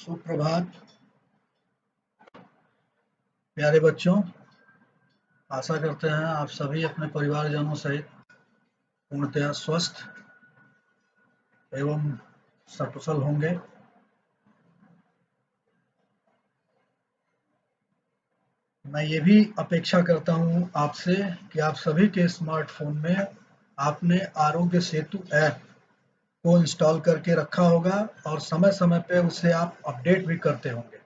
सुप्रभात प्यारे बच्चों। आशा करते हैं आप सभी अपने परिवारजनों सहित पूर्णतः स्वस्थ एवं सकुशल होंगे। मैं ये भी अपेक्षा करता हूँ आपसे कि आप सभी के स्मार्टफोन में आपने आरोग्य सेतु ऐप को इंस्टॉल करके रखा होगा और समय-समय पे उसे आप अपडेट भी करते होंगे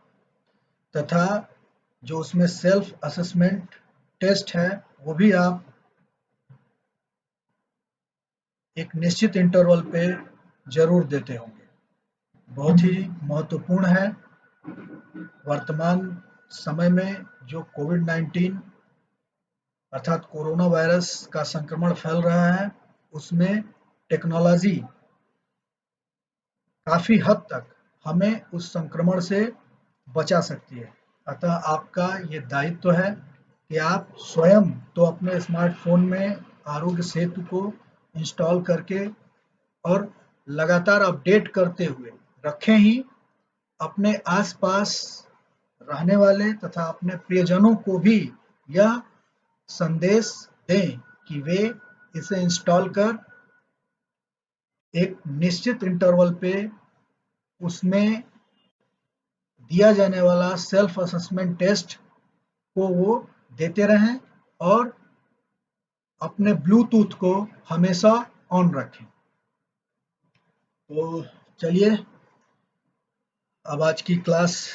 तथा जो उसमें सेल्फ असेसमेंट टेस्ट है वो भी आप एक निश्चित इंटरवल पे ज़रूर देते होंगे। बहुत ही महत्वपूर्ण है। वर्तमान समय में जो कोविड-19 अर्थात कोरोना वायरस का संक्रमण फैल रहा है, उसमें टेक्नोलॉजी काफ़ी हद तक हमें उस संक्रमण से बचा सकती है। अतः आपका ये दायित्व है कि आप स्वयं तो अपने स्मार्टफ़ोन में आरोग्य सेतु को इंस्टॉल करके और लगातार अपडेट करते हुए रखें ही, अपने आस-पास रहने वाले तथा अपने प्रियजनों को भी यह संदेश दें कि वे इसे इंस्टॉल कर एक निश्चित इंटरवल पे उसमें दिया जाने वाला सेल्फ असेसमेंट टेस्ट को वो देते रहें और अपने ब्लूटूथ को हमेशा ऑन रखें। तो चलिए अब आज की क्लास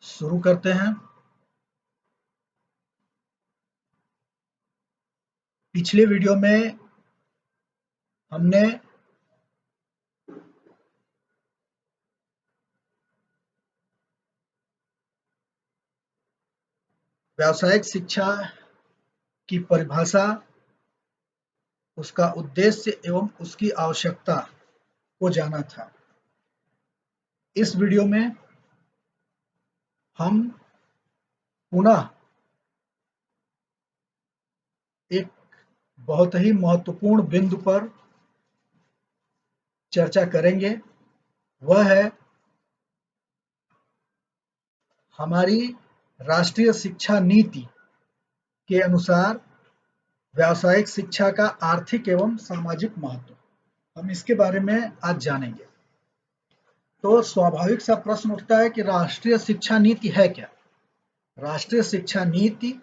शुरू करते हैं। पिछले वीडियो में हमने व्यावसायिक शिक्षा की परिभाषा, उसका उद्देश्य एवं उसकी आवश्यकता को जाना था। इस वीडियो में हम पुनः एक बहुत ही महत्वपूर्ण बिंदु पर चर्चा करेंगे। वह है हमारी राष्ट्रीय शिक्षा नीति के अनुसार व्यावसायिक शिक्षा का आर्थिक एवं सामाजिक महत्व। हम इसके बारे में आज जानेंगे। तो स्वाभाविक सा प्रश्न उठता है कि राष्ट्रीय शिक्षा नीति है क्या? राष्ट्रीय शिक्षा नीति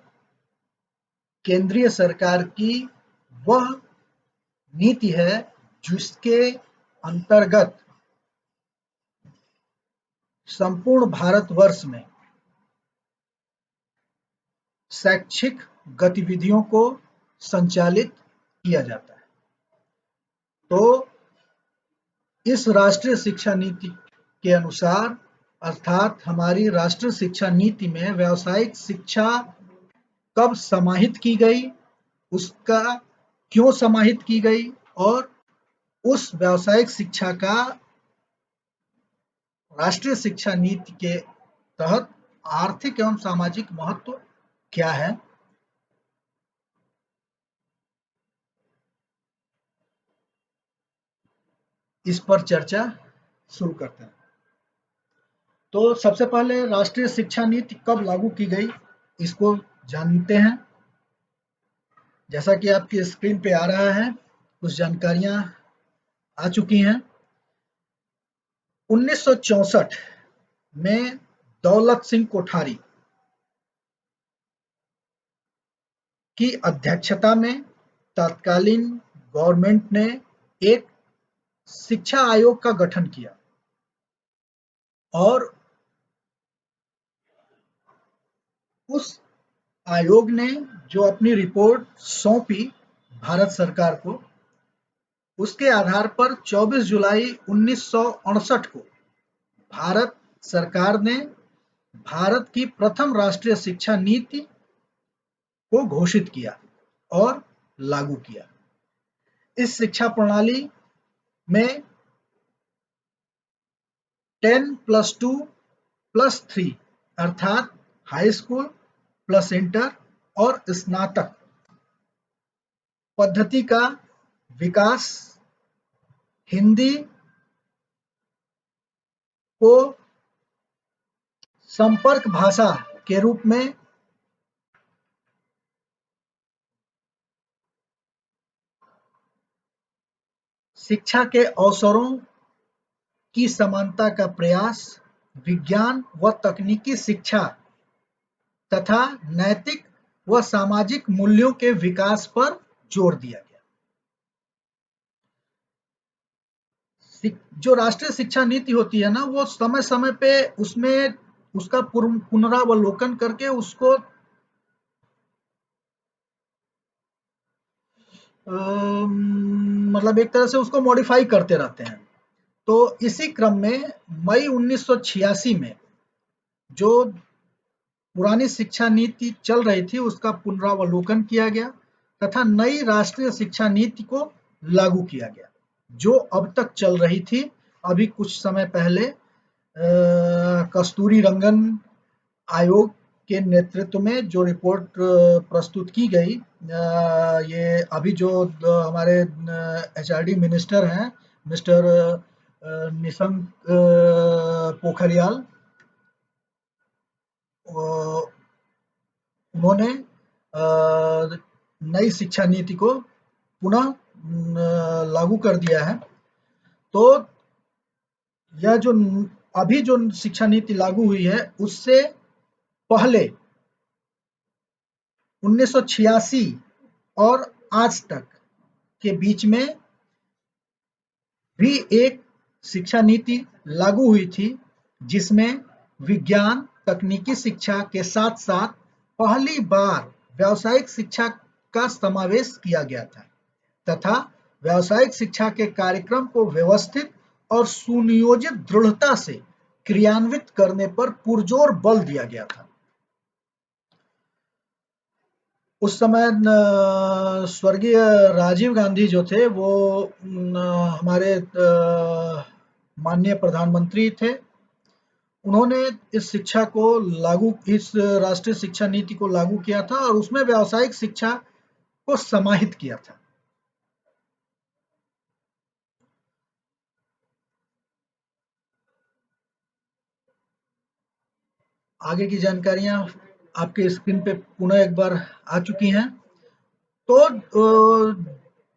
केंद्रीय सरकार की वह नीति है जिसके अंतर्गत संपूर्ण भारतवर्ष में शैक्षिक गतिविधियों को संचालित किया जाता है। तो इस राष्ट्रीय शिक्षा नीति के अनुसार अर्थात हमारी राष्ट्रीय शिक्षा नीति में व्यावसायिक शिक्षा कब समाहित की गई, उसका क्यों समाहित की गई और उस व्यावसायिक शिक्षा का राष्ट्रीय शिक्षा नीति के तहत आर्थिक एवं सामाजिक महत्व क्या है, इस पर चर्चा शुरू करते हैं। तो सबसे पहले राष्ट्रीय शिक्षा नीति कब लागू की गई, इसको जानते हैं। जैसा कि आपकी स्क्रीन पे आ रहा है, कुछ जानकारियां आ चुकी हैं। 1964 में दौलत सिंह कोठारी की अध्यक्षता में तत्कालीन गवर्नमेंट ने एक शिक्षा आयोग का गठन किया और उस आयोग ने जो अपनी रिपोर्ट सौंपी भारत सरकार को, उसके आधार पर 24 जुलाई 1968 को भारत सरकार ने भारत की प्रथम राष्ट्रीय शिक्षा नीति को घोषित किया और लागू किया। इस शिक्षा प्रणाली में 10+2+3 अर्थात हाई स्कूल प्लस इंटर और स्नातक पद्धति का विकास हिंदी को संपर्क भाषा के रूप में शिक्षा के अवसरों की समानता का प्रयास, विज्ञान व तकनीकी शिक्षा तथा नैतिक व सामाजिक मूल्यों के विकास पर जोर दिया गया। जो राष्ट्रीय शिक्षा नीति होती है ना, वो समय-समय पे उसमें उसका पुनरावलोकन करके उसको मतलब एक तरह से उसको मॉडिफाई करते रहते हैं। तो इसी क्रम में मई 1986 में जो पुरानी शिक्षा नीति चल रही थी उसका पुनरावलोकन किया गया तथा नई राष्ट्रीय शिक्षा नीति को लागू किया गया, जो अब तक चल रही थी। अभी कुछ समय पहले कस्तूरी रंगन आयोग के नेतृत्व में जो रिपोर्ट प्रस्तुत की गई, ये अभी जो हमारे एचआरडी मिनिस्टर हैं, मिस्टर निशंक पोखरियाल, उन्होंने नई शिक्षा नीति को पुनः लागू कर दिया है। तो यह जो अभी जो शिक्षा नीति लागू हुई है उससे पहले 1986 और आज तक के बीच में भी एक शिक्षा नीति लागू हुई थी, जिसमें विज्ञान, तकनीकी शिक्षा के साथ-साथ पहली बार व्यावसायिक शिक्षा का समावेश किया गया था तथा व्यावसायिक शिक्षा के कार्यक्रम को व्यवस्थित और सुनियोजित दृढ़ता से क्रियान्वित करने पर पुरजोर बल दिया गया था। उस समय स्वर्गीय राजीव गांधी जो थे वो हमारे माननीय प्रधानमंत्री थे। उन्होंने इस राष्ट्रीय शिक्षा नीति को लागू किया था और उसमें व्यावसायिक शिक्षा को समाहित किया था। आगे की जानकारियां आपके स्क्रीन पे पुनः एक बार आ चुकी हैं। तो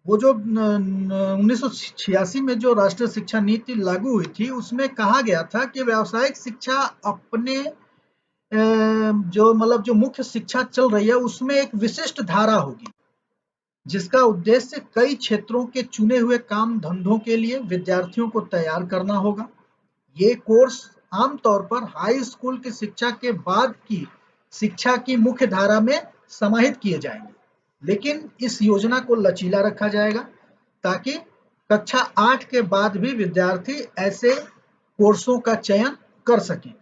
वो जो 1986 में जो राष्ट्रीय शिक्षा नीति लागू हुई थी उसमें कहा गया था कि व्यावसायिक शिक्षा अपने जो मतलब जो मुख्य शिक्षा चल रही है उसमें एक विशिष्ट धारा होगी, जिसका उद्देश्य कई क्षेत्रों के चुने हुए काम धंधों के लिए विद्यार्थियों को तैयार करना होगा। ये कोर्स आमतौर पर हाई स्कूल की शिक्षा के बाद की शिक्षा की मुख्य धारा में समाहित किए जाएंगे, लेकिन इस योजना को लचीला रखा जाएगा ताकि कक्षा 8 के बाद भी विद्यार्थी ऐसे कोर्सों का चयन कर सकें।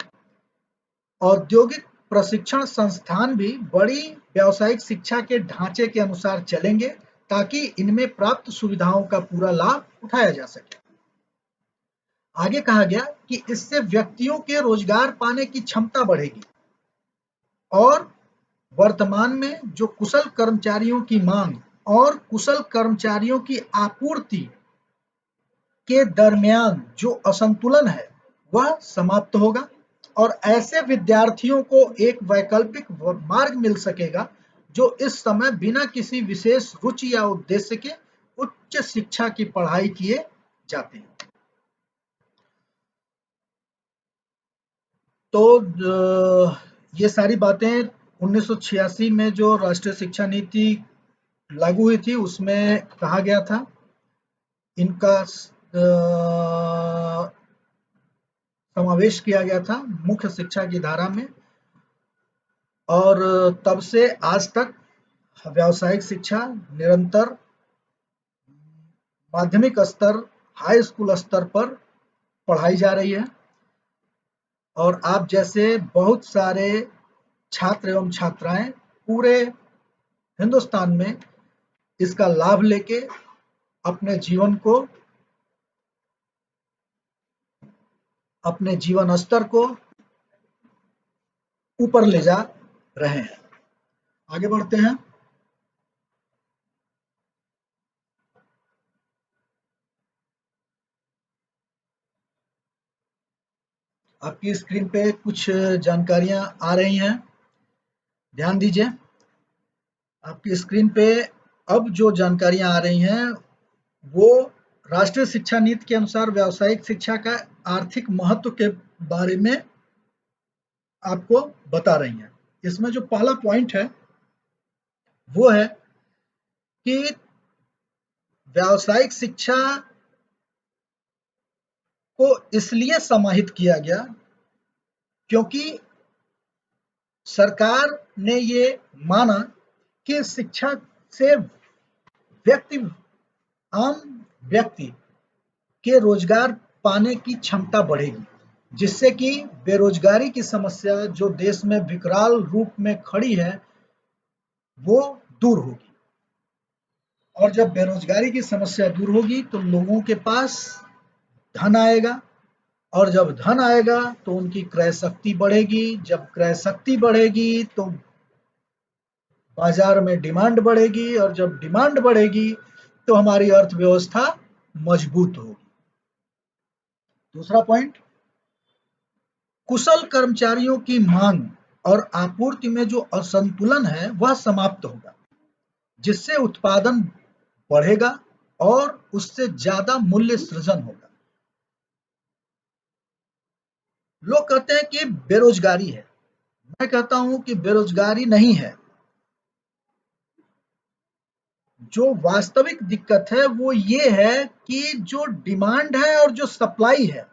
औद्योगिक प्रशिक्षण संस्थान भी बड़ी व्यावसायिक शिक्षा के ढांचे के अनुसार चलेंगे ताकि इनमें प्राप्त सुविधाओं का पूरा लाभ उठाया जा सके। आगे कहा गया कि इससे व्यक्तियों के रोजगार पाने की क्षमता बढ़ेगी और वर्तमान में जो कुशल कर्मचारियों की मांग और कुशल कर्मचारियों की आपूर्ति के दरमियान जो असंतुलन है वह समाप्त होगा और ऐसे विद्यार्थियों को एक वैकल्पिक मार्ग मिल सकेगा जो इस समय बिना किसी विशेष रुचि या उद्देश्य के उच्च शिक्षा की पढ़ाई किए जाते हैं। तो ये सारी बातें 1986 में जो राष्ट्रीय शिक्षा नीति लागू हुई थी उसमें कहा गया था। इनका समावेश किया गया था मुख्य शिक्षा की धारा में और तब से आज तक व्यावसायिक शिक्षा निरंतर माध्यमिक स्तर, हाई स्कूल स्तर पर पढ़ाई जा रही है और आप जैसे बहुत सारे छात्र एवं छात्राएं पूरे हिंदुस्तान में इसका लाभ लेके अपने जीवन को, अपने जीवन स्तर को ऊपर ले जा रहे हैं। आगे बढ़ते हैं। आपकी स्क्रीन पे कुछ जानकारियां आ रही हैं, ध्यान दीजिए। आपकी स्क्रीन पे अब जो जानकारियां आ रही हैं वो राष्ट्रीय शिक्षा नीति के अनुसार व्यावसायिक शिक्षा का आर्थिक महत्व के बारे में आपको बता रही हैं। इसमें जो पहला पॉइंट है वो है कि व्यावसायिक शिक्षा को इसलिए समाहित किया गया क्योंकि सरकार ने ये माना कि शिक्षा से व्यक्ति आम व्यक्ति के रोजगार पाने की क्षमता बढ़ेगी, जिससे कि बेरोजगारी की समस्या जो देश में विकराल रूप में खड़ी है वो दूर होगी। और जब बेरोजगारी की समस्या दूर होगी तो लोगों के पास धन आएगा, और जब धन आएगा तो उनकी क्रय शक्ति बढ़ेगी। जब क्रय शक्ति बढ़ेगी तो बाजार में डिमांड बढ़ेगी, और जब डिमांड बढ़ेगी तो हमारी अर्थव्यवस्था मजबूत होगी। दूसरा पॉइंट, कुशल कर्मचारियों की मांग और आपूर्ति में जो असंतुलन है वह समाप्त होगा, जिससे उत्पादन बढ़ेगा और उससे ज्यादा मूल्य सृजन होगा। लोग कहते हैं कि बेरोजगारी है, मैं कहता हूं कि बेरोजगारी नहीं है। जो वास्तविक दिक्कत है वो ये है कि जो डिमांड है और जो सप्लाई है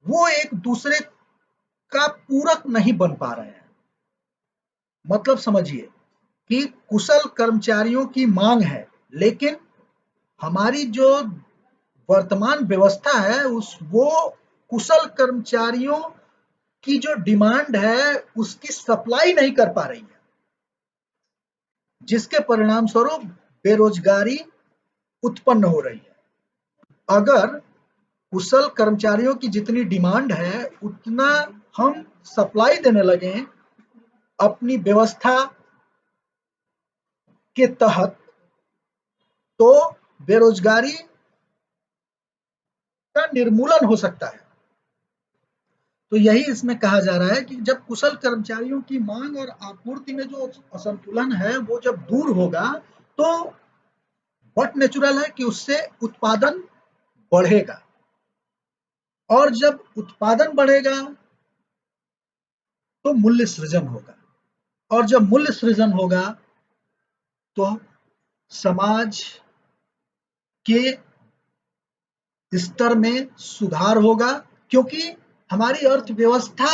वो एक दूसरे का पूरक नहीं बन पा रहे हैं। मतलब समझिए कि कुशल कर्मचारियों की मांग है, लेकिन हमारी जो वर्तमान व्यवस्था है उस वो कुशल कर्मचारियों की जो डिमांड है उसकी सप्लाई नहीं कर पा रही है, जिसके परिणाम स्वरूप बेरोजगारी उत्पन्न हो रही है। अगर कुशल कर्मचारियों की जितनी डिमांड है उतना हम सप्लाई देने लगे अपनी व्यवस्था के तहत, तो बेरोजगारी का निर्मूलन हो सकता है। तो यही इसमें कहा जा रहा है कि जब कुशल कर्मचारियों की मांग और आपूर्ति में जो असंतुलन है वो जब दूर होगा तो व्हाट नेचुरल है कि उससे उत्पादन बढ़ेगा, और जब उत्पादन बढ़ेगा तो मूल्य सृजन होगा, और जब मूल्य सृजन होगा तो समाज के स्तर में सुधार होगा, क्योंकि हमारी अर्थव्यवस्था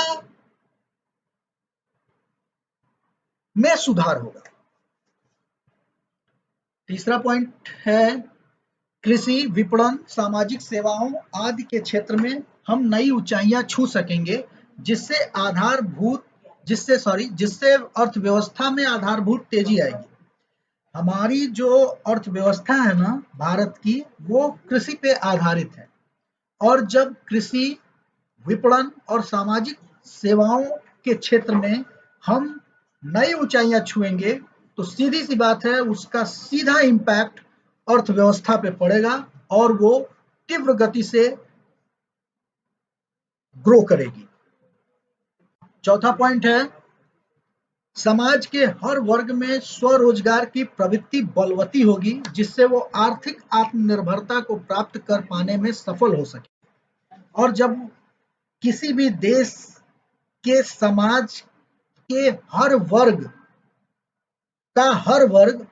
में सुधार होगा। तीसरा पॉइंट है कृषि, विपणन, सामाजिक सेवाओं आदि के क्षेत्र में हम नई ऊंचाइयां छू सकेंगे, जिससे जिससे अर्थव्यवस्था में आधारभूत तेजी आएगी। हमारी जो अर्थव्यवस्था है ना भारत की, वो कृषि पे आधारित है, और जब कृषि, विपणन और सामाजिक सेवाओं के क्षेत्र में हम नई ऊंचाइयां छुएंगे तो सीधी सी बात है उसका सीधा इम्पैक्ट अर्थव्यवस्था पे पड़ेगा और वो तीव्र गति से ग्रो करेगी। चौथा पॉइंट है समाज के हर वर्ग में स्वरोजगार की प्रवृत्ति बलवती होगी, जिससे वो आर्थिक आत्मनिर्भरता को प्राप्त कर पाने में सफल हो सके। और जब किसी भी देश के समाज के हर वर्ग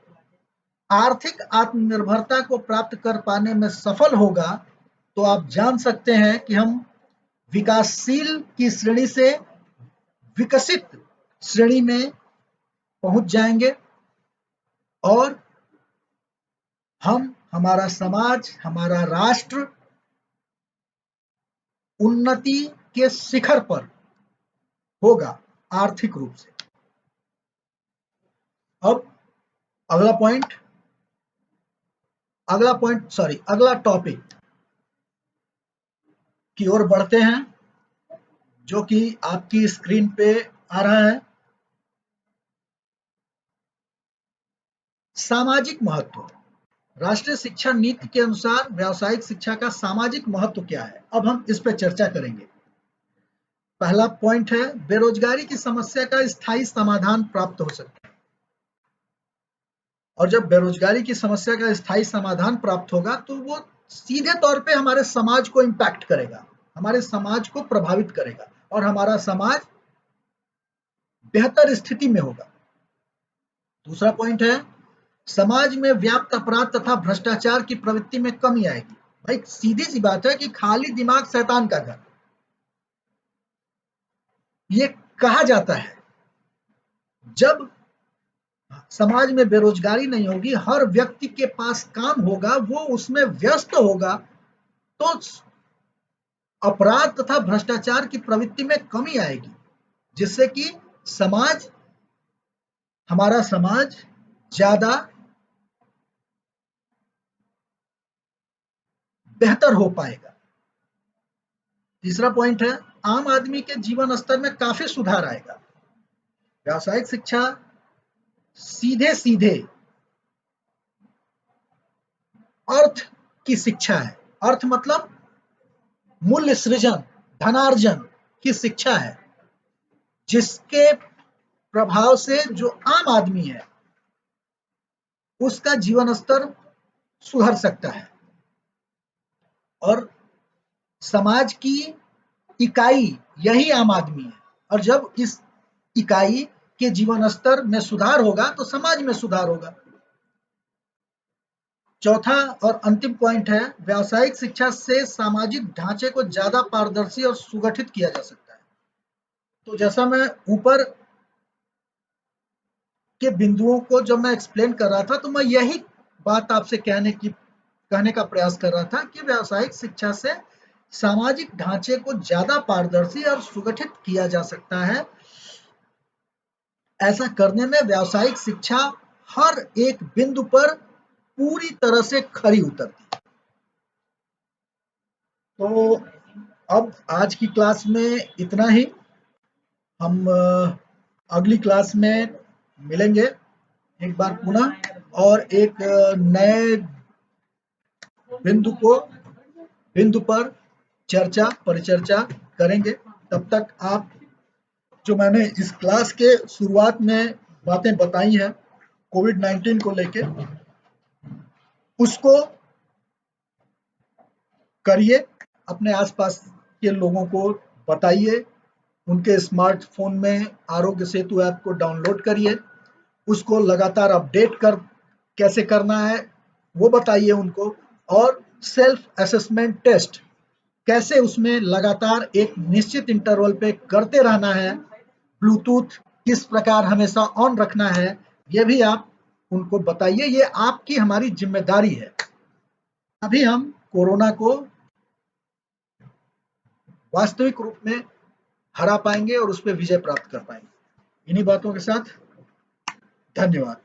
आर्थिक आत्मनिर्भरता को प्राप्त कर पाने में सफल होगा, तो आप जान सकते हैं कि हम विकासशील की श्रेणी से विकसित श्रेणी में पहुंच जाएंगे, और हमारा समाज, हमारा राष्ट्र उन्नति के शिखर पर होगा आर्थिक रूप से। अब अगला पॉइंट अगला टॉपिक की ओर बढ़ते हैं, जो कि आपकी स्क्रीन पे आ रहा है। सामाजिक महत्व। राष्ट्रीय शिक्षा नीति के अनुसार व्यावसायिक शिक्षा का सामाजिक महत्व क्या है, अब हम इस पर चर्चा करेंगे। पहला पॉइंट है, बेरोजगारी की समस्या का स्थायी समाधान प्राप्त हो सकता है। और जब बेरोजगारी की समस्या का स्थायी समाधान प्राप्त होगा तो वो सीधे तौर पे हमारे समाज को इम्पैक्ट करेगा, हमारे समाज को प्रभावित करेगा और हमारा समाज बेहतर स्थिति में होगा। दूसरा पॉइंट है, समाज में व्याप्त अपराध तथा भ्रष्टाचार की प्रवृत्ति में कमी आएगी। भाई सीधी सी बात है कि खाली दिमाग शैतान का घर, ये कहा जाता है। जब समाज में बेरोजगारी नहीं होगी, हर व्यक्ति के पास काम होगा, वो उसमें व्यस्त होगा, तो अपराध तथा भ्रष्टाचार की प्रवृत्ति में कमी आएगी, जिससे कि समाज, हमारा समाज ज्यादा बेहतर हो पाएगा। तीसरा पॉइंट है, आम आदमी के जीवन स्तर में काफी सुधार आएगा। व्यावसायिक शिक्षा सीधे सीधे अर्थ की शिक्षा है। अर्थ मतलब मूल्य सृजन, धनार्जन की शिक्षा है, जिसके प्रभाव से जो आम आदमी है उसका जीवन स्तर सुधर सकता है और समाज की इकाई यही आम आदमी है। और जब इस इकाई के जीवन स्तर में सुधार होगा तो समाज में सुधार होगा। चौथा और अंतिम पॉइंट है, व्यावसायिक शिक्षा से सामाजिक ढांचे को ज्यादा पारदर्शी और सुगठित किया जा सकता है। तो जैसा मैं ऊपर के बिंदुओं को जब मैं एक्सप्लेन कर रहा था तो मैं यही बात आपसे कहने का प्रयास कर रहा था कि व्यावसायिक शिक्षा से सामाजिक ढांचे को ज्यादा पारदर्शी और सुगठित किया जा सकता है। ऐसा करने में व्यावसायिक शिक्षा हर एक बिंदु पर पूरी तरह से खरी उतरती है। तो अब आज की क्लास में इतना ही। हम अगली क्लास में मिलेंगे एक बार पुनः और एक नए बिंदु पर चर्चा परिचर्चा करेंगे। तब तक आप, जो मैंने इस क्लास के शुरुआत में बातें बताई हैं कोविड-19 को लेके, उसको करिए, अपने आसपास के लोगों को बताइए, उनके स्मार्टफोन में आरोग्य सेतु ऐप को डाउनलोड करिए, उसको लगातार अपडेट कर कैसे करना है वो बताइए उनको, और सेल्फ असेसमेंट टेस्ट कैसे उसमें लगातार एक निश्चित इंटरवल पे करते रहना है, ब्लूटूथ किस प्रकार हमेशा ऑन रखना है, ये भी आप उनको बताइए। ये आपकी हमारी जिम्मेदारी है, अभी हम कोरोना को वास्तविक रूप में हरा पाएंगे और उस पर विजय प्राप्त कर पाएंगे। इन्हीं बातों के साथ धन्यवाद।